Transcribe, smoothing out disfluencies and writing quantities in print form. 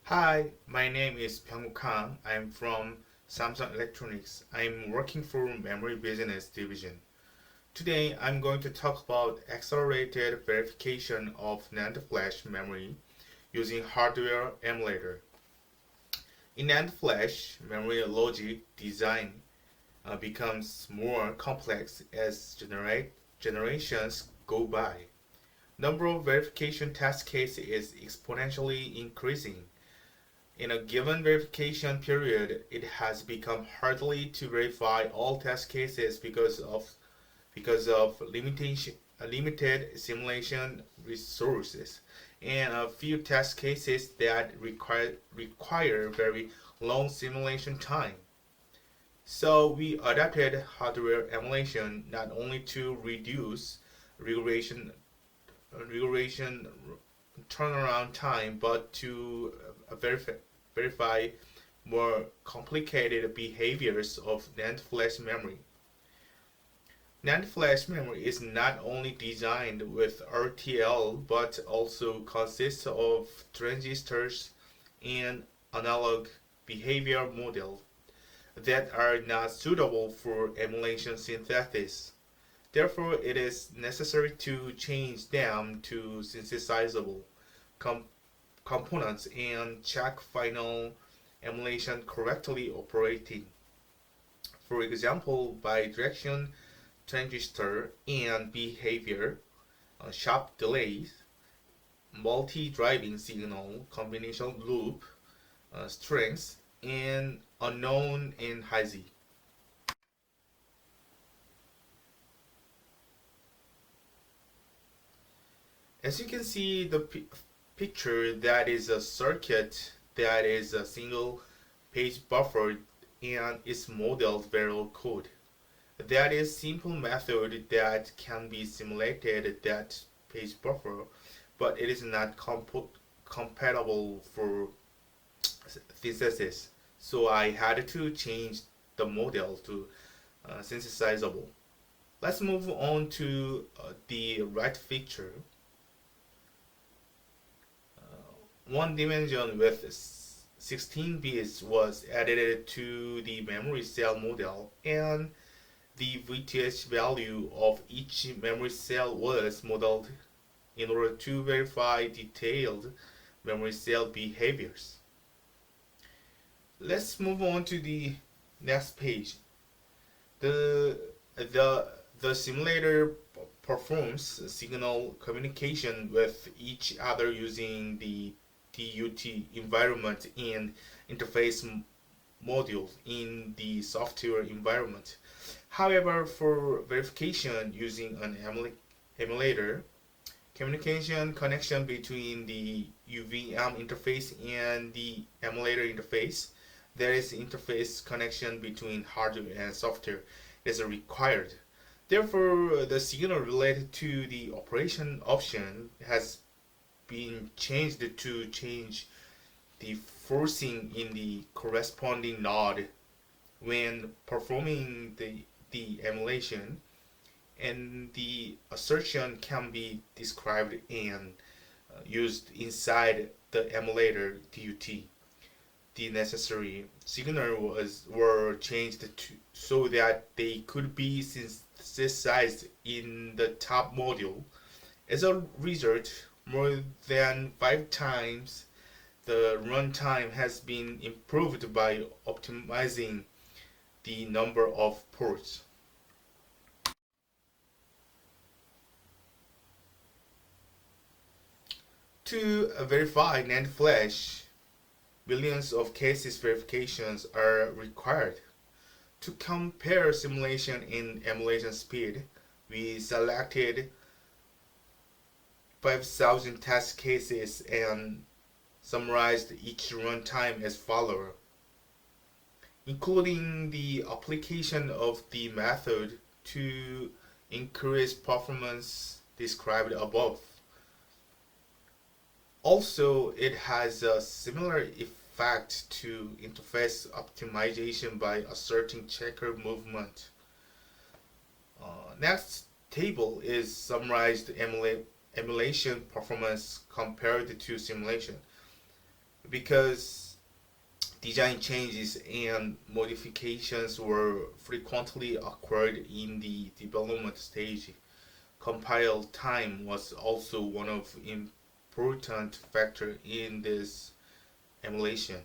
Hi, my name is Byungwoo Kang. I'm from Samsung Electronics. I'm working for Memory Business Division. Today, I'm going to talk about accelerated verification of NAND flash memory using hardware emulator. In NAND flash, memory logic design becomes more complex as generations go by. Number of verification test cases is exponentially increasing. In a given verification period, it has become hardly to verify all test cases because of limited simulation resources and a few test cases that require very long simulation time. So we adapted hardware emulation not only to reduce regression regression turnaround time, but to verify more complicated behaviors of NAND flash memory. NAND flash memory is not only designed with RTL but also consists of transistors and analog behavior models that are not suitable for emulation synthesis. Therefore, it is necessary to change them to synthesizable com- components and check final emulation correctly operating. For example, bidirection transistor and behavior, sharp delays, multi-driving signal, combination loop, strengths, and unknown in high Z. As you can see the picture, that is a circuit that is a single page buffer and is modeled variable code. That is simple method that can be simulated that page buffer, but it is not compatible for synthesis. So I had to change the model to synthesizable. Let's move on to the right picture. One dimension with 16 bits was added to the memory cell model, and the VTH value of each memory cell was modeled in order to verify detailed memory cell behaviors. Let's move on to the next page. The the the simulator performs signal communication with each other using the DUT environment and interface module in the software environment. However, for verification using an emulator, communication connection between the UVM interface and the emulator interface, there is interface connection between hardware and software is required. Therefore, the signal related to the operation option has been changed to change the forcing in the corresponding node when performing the emulation, and the assertion can be described and used inside the emulator DUT. The necessary signal were changed so that they could be synthesized in the top module. As a result, more than 5 times the runtime has been improved by optimizing the number of ports. To verify NAND flash, millions of cases verifications are required. To compare simulation and emulation speed, we selected 5,000 test cases and summarized each runtime as follows, including the application of the method to increase performance described above. Also, it has a similar effect to interface optimization by asserting checker movement. Next table is summarized emulation performance compared to simulation. Because design changes and modifications were frequently occurred in the development stage. Compile time was also one of important factor in this emulation.